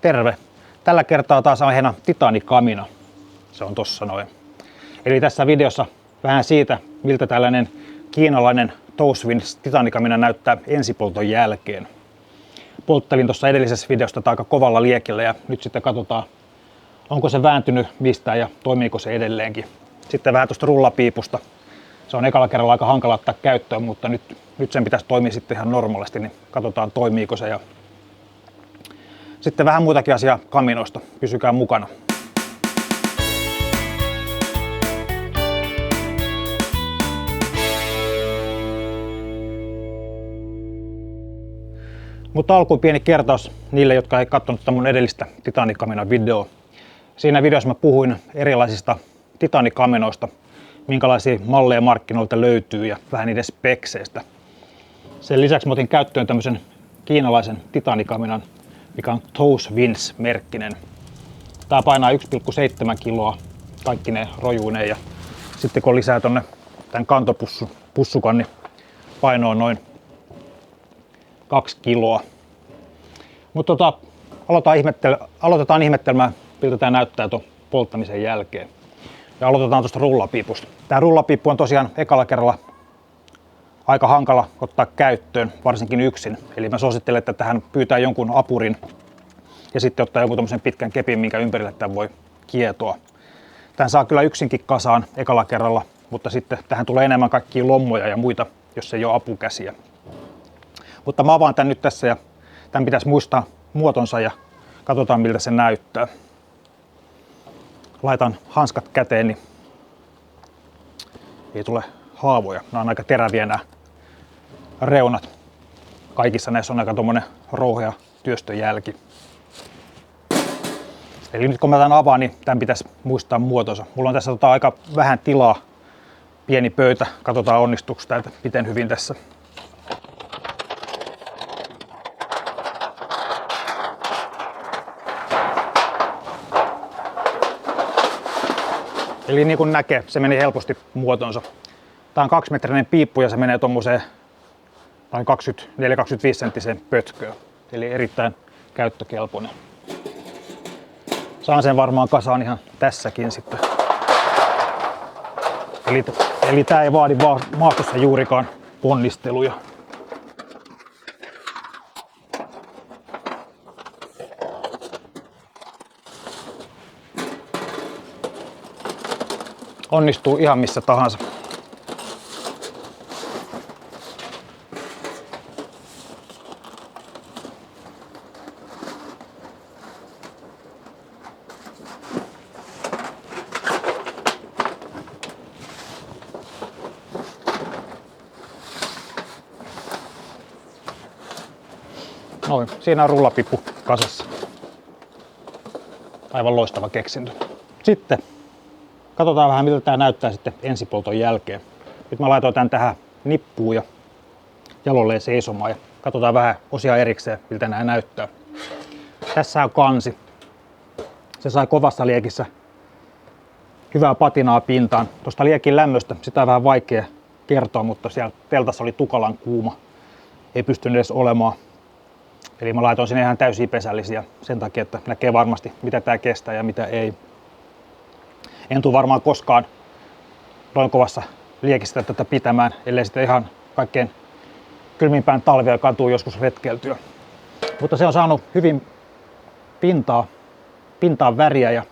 Terve! Tällä kertaa taas aiheena titanikamina. Se on tossa noin. Eli tässä videossa vähän siitä, miltä tällainen kiinalainen Touchwinds titanikamina näyttää ensipolton jälkeen. Polttelin tuossa edellisessä videossa aika kovalla liekillä ja nyt sitten katsotaan, onko se vääntynyt mistään ja toimiiko se edelleenkin. Sitten vähän tuosta rullapiipusta. Se on ekalla kerralla aika hankala ottaa käyttöön, mutta nyt sen pitäisi toimia sitten ihan normaalisti, niin katsotaan toimiiko se. Ja sitten vähän muutakin asiaa kaminoista. Pysykää mukana. Mutta alkuun pieni kertaus niille, jotka ei katsonut mun edellistä Titanic-kaminan videoa. Siinä videossa mä puhuin erilaisista Titanic-kaminoista, minkälaisia malleja markkinoilta löytyy ja vähän niiden spekseistä. Sen lisäksi mä otin käyttöön tämmöisen kiinalaisen Titanic-kaminan, mikä on Touchwinds-merkkinen. Tää painaa 1,7 kiloa kaikki ne rojuineen ja sitten kun lisää tonne tämän kantopussukan, niin paino on noin 2 kiloa. Mutta aloitetaan ihmettelemään, miltä tää näyttää tuon polttamisen jälkeen. Ja aloitetaan tuosta rullapiipusta. Tää rullapiippu on tosiaan ekalla kerralla aika hankala ottaa käyttöön, varsinkin yksin. Eli mä suosittelen, että tähän pyytää jonkun apurin ja sitten ottaa jonkun tommosen pitkän kepin, minkä ympärille tämän voi kietoa. Tän saa kyllä yksinkin kasaan ekalla kerralla, mutta sitten tähän tulee enemmän kaikkia lommoja ja muita, jos ei ole apukäsiä. Mutta mä avaan tän nyt tässä ja tän pitäisi muistaa muotonsa ja katsotaan miltä se näyttää. Laitan hanskat käteen, niin ei tule haavoja. Nämä on aika teräviä nämä reunat. Kaikissa näissä on aika tommonen rouhea työstönjälki. Eli nyt kun mä tämän avaan, niin tämän pitäisi muistaa muotonsa. Mulla on tässä aika vähän tilaa, pieni pöytä. Katsotaan onnistuuko tämä, miten hyvin tässä. Eli niin kuin näkee, se meni helposti muotonsa. Tää on 2-metrinen piippu ja se menee tommoseen noin 24-25 senttiseen pötköön. Eli erittäin käyttökelpoinen. Saan sen varmaan kasaan ihan tässäkin sitten. Eli tää ei vaadi maastossa juurikaan ponnisteluja. Onnistuu ihan missä tahansa. Noin, siinä on rullapippu kasassa. Aivan loistava keksintö. Sitten katsotaan vähän miltä tää näyttää sitten ensipolton jälkeen. Nyt mä laitoin tän tähän nippuun ja jalolleen seisomaan ja katsotaan vähän osia erikseen miltä nää näyttää. Tässä on kansi. Se sai kovassa liekissä hyvää patinaa pintaan. Tuosta liekin lämmöstä sitä on vähän vaikea kertoa, mutta siellä teltassa oli tukalan kuuma. Ei pystynyt edes olemaan. Eli mä laitoin sinne ihan täysiä pesällisiä sen takia, että näkee varmasti mitä tää kestää ja mitä ei. En tule varmaan koskaan noin kovassa liekissä tätä pitämään, ellei sitten ihan kaikkein kylmimpään talvea kantuu joskus retkeltyä. Mutta se on saanut hyvin pintaan väriä ja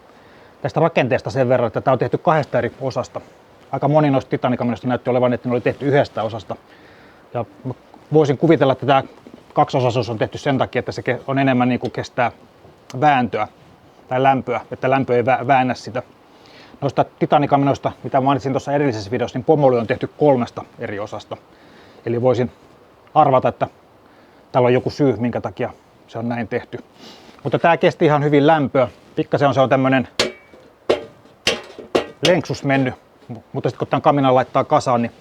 tästä rakenteesta sen verran, että tämä on tehty 2 eri osasta. Aika moni noista Titanic-kaminoista näytti olevan, että ne oli tehty 1 osasta. Ja voisin kuvitella, että tämä 2-osaisuus on tehty sen takia, että se on enemmän niin kuin kestää vääntöä tai lämpöä, että lämpö ei väännä sitä. Noista Titanic-kaminoista, mitä mainitsin tuossa edellisessä videossa, niin pomoli on tehty 3 eri osasta. Eli voisin arvata, että täällä on joku syy, minkä takia se on näin tehty. Mutta tää kesti ihan hyvin lämpöä. Pikkasen se on tämmönen lenksus mennyt, mutta sitten kun tämän kaminan laittaa kasaan, niin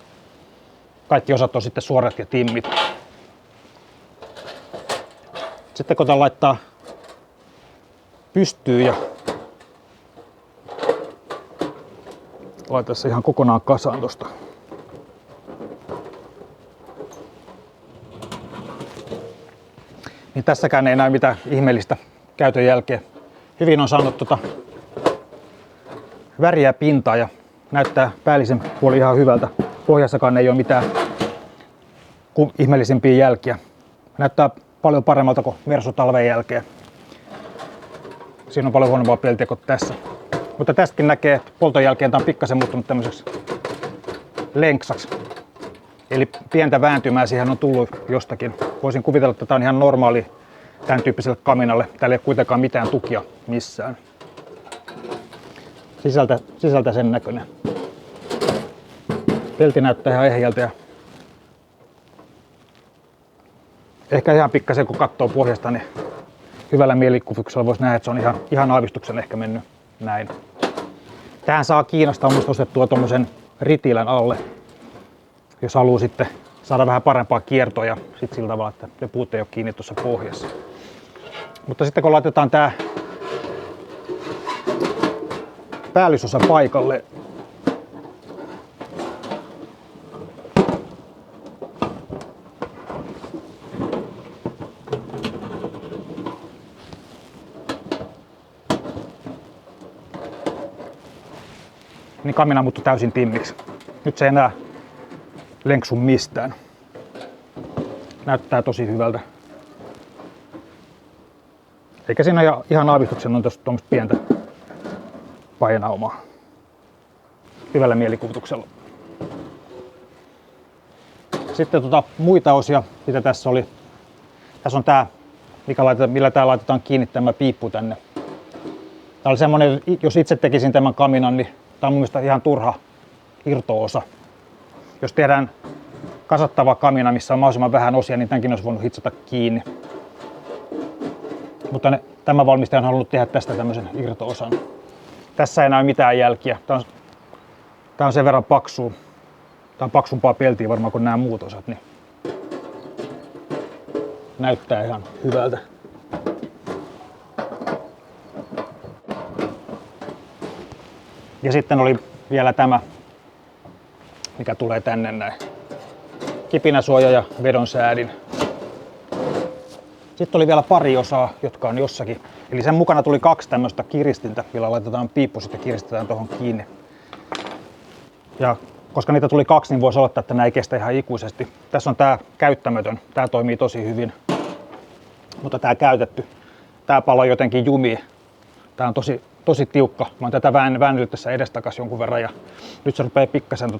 kaikki osat on sitten suorat ja timmit. Sitten kun tämän laittaa pystyyn ja laita se ihan kokonaan kasaan tosta. Niin tässäkään ei näy mitään ihmeellistä käytön jälkeen. Hyvin on saanut väriä pintaa ja näyttää päällisen puoli ihan hyvältä. Pohjassakaan ei ole mitään ihmeellisempiä jälkiä. Näyttää paljon paremmalta kuin Mersu talven jälkeen. Siinä on paljon huonompaa peltiä kuin tässä. Mutta tästäkin näkee, että polton jälkeen tämä on pikkasen muuttunut tämmöiseksi lenksaksi. Eli pientä vääntymää siihen on tullut jostakin. Voisin kuvitella, että tämä on ihan normaali tämän tyyppiselle kaminalle. Täällä ei ole kuitenkaan mitään tukia missään. Sisältä sen näköinen. Pelti näyttää ihan ehjältä ja ehkä ihan pikkasen kun katsoo pohjasta, niin hyvällä mielikuvituksella voisi nähdä, että se on ihan aavistuksen ehkä mennyt näin. Tähän saa Kiinasta ostettua tuommoisen ritilän alle, jos haluaa sitten saada vähän parempaa kiertoa ja sitten sillä tavalla, että ne puut ei ole kiinni tuossa pohjassa. Mutta sitten kun laitetaan tää päällysosa paikalle, niin kamina muuttui täysin timmiksi. Nyt se ei enää lenksu mistään. Näyttää tosi hyvältä. Eikä siinä ihan aavistuksen on tuommoista pientä painaumaa. Hyvällä mielikuvituksella. Sitten muita osia, mitä tässä oli. Tässä on tää, millä tää laitetaan kiinni tämä piippu tänne. Tää oli semmonen, jos itse tekisin tämän kaminan, niin tää on mun mielestä ihan turha irto-osa. Jos tehdään kasattava kamina, missä on mahdollisimman vähän osia, niin tämänkin olisi voinut hitsata kiinni. Mutta tämä valmistaja on halunnut tehdä tästä tämmöisen irto-osan. Tässä ei näy mitään jälkiä. Tää on sen verran paksua. Tää on paksumpaa peltiä varmaan kuin nämä muut osat. Niin näyttää ihan hyvältä. Ja sitten oli vielä tämä, mikä tulee tänne näin. Kipinäsuoja ja vedonsäädin. Sitten oli vielä pari osaa, jotka on jossakin. Eli sen mukana tuli 2 tämmöistä kiristintä, jolla laitetaan piippu sitten kiristetään tuohon kiinni. Ja koska niitä tuli 2, niin voisi olettaa, että nämä ei kestä ihan ikuisesti. Tässä on tää käyttämätön. Tää toimii tosi hyvin. Mutta tää käytetty, tää palo jotenkin jumii. Tää on tosi tiukka. Mä oon tätä väännellyt tässä edestakas jonkun verran ja nyt se rupeaa pikkasen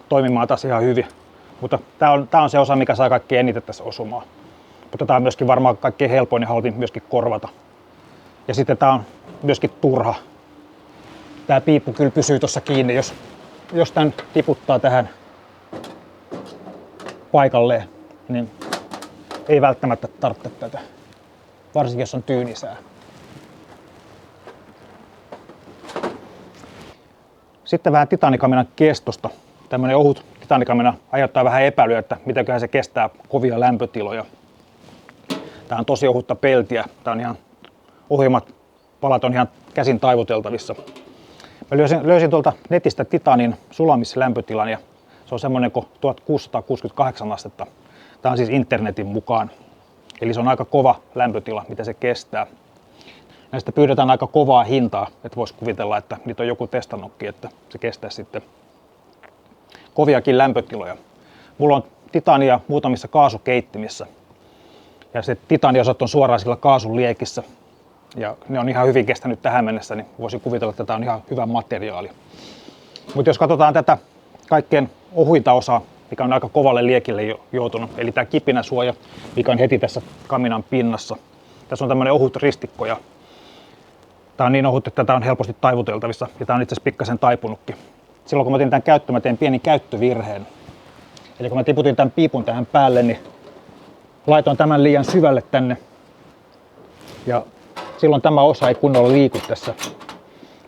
toimimaan taas ihan hyvin. Mutta tää on se osa, mikä saa kaikkein eniten tässä osumaan. Mutta tää on myöskin varmaan kaikkein helpoin ja halvin myöskin korvata. Ja sitten tää on myöskin turha. Tää piippu kyllä pysyy tuossa kiinni, jos tän tiputtaa tähän paikalleen, niin ei välttämättä tarvitse tätä. Varsinkin jos on tyynisää. Sitten vähän titaanikaminan kestosta. Tämmönen ohut titaanikamiina aiheuttaa vähän epäilyä, että mitenköhän se kestää kovia lämpötiloja. Tää on tosi ohutta peltiä. Tää on ihan, ohjelmat palat on ihan käsin taivuteltavissa. Mä löysin tuolta netistä titaanin sulamislämpötilan ja se on semmonen kuin 1668 astetta. Tää on siis internetin mukaan. Eli se on aika kova lämpötila, mitä se kestää. Näistä pyydetään aika kovaa hintaa, että voisi kuvitella, että niitä on joku testannutkin, että se kestää sitten koviakin lämpötiloja. Mulla on titaania muutamissa kaasukeittimissä ja se titaaniosat on suoraan sillä kaasun liekissä. Ja ne on ihan hyvin kestänyt tähän mennessä, niin voisin kuvitella, että tämä on ihan hyvä materiaali. Mutta jos katsotaan tätä kaikkein ohuinta osaa, mikä on aika kovalle liekille joutunut, eli tämä kipinäsuoja, mikä on heti tässä kaminan pinnassa. Tässä on tämmöinen ohut ristikko ja tämä on niin ohut, että tämä on helposti taivuteltavissa ja tämä on itse asiassa pikkasen taipunutkin. Silloin kun mä otin tämän käyttöön, mä tein pienen käyttövirheen. Eli kun mä tiputin tämän piipun tähän päälle, niin laitoin tämän liian syvälle tänne. Ja silloin tämä osa ei kunnolla liiku tässä.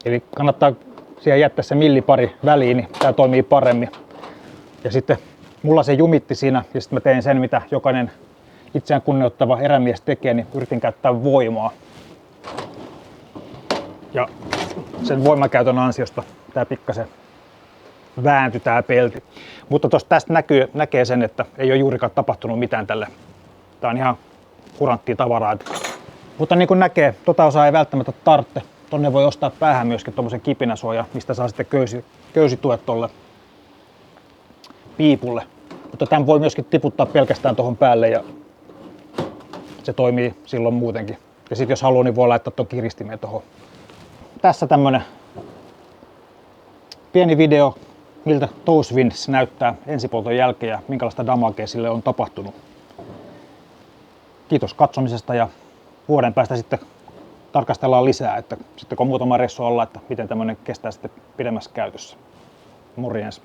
Eli kannattaa siihen jättää se millipari väliin, niin tämä toimii paremmin. Ja sitten mulla se jumitti siinä ja sitten mä tein sen, mitä jokainen itseään kunnioittava erämies tekee, niin yritin käyttää voimaa. Ja sen voimakäytön ansiosta tää pikkasen vääntyi tää pelti. Mutta tästä näkee sen, että ei ole juurikaan tapahtunut mitään tälle. Tää on ihan kuranttia tavaraa. Mutta niin kuin näkee, tota osaa ei välttämättä tarvitse. Tonne voi ostaa päähän myöskin tommosen kipinäsuoja, mistä saa sitten köysituet tolle piipulle. Mutta tämän voi myöskin tiputtaa pelkästään tuohon päälle ja se toimii silloin muutenkin. Ja sitten jos haluaa, niin voi laittaa tuon kiristimeen tuohon. Tässä tämmönen pieni video, miltä Toes Winds näyttää ensipolton jälkeen ja minkälaista damagea sille on tapahtunut. Kiitos katsomisesta ja vuoden päästä sitten tarkastellaan lisää, että sitten kun on muutama ressu alla, että miten tämmönen kestää sitten pidemmässä käytössä. Morjens!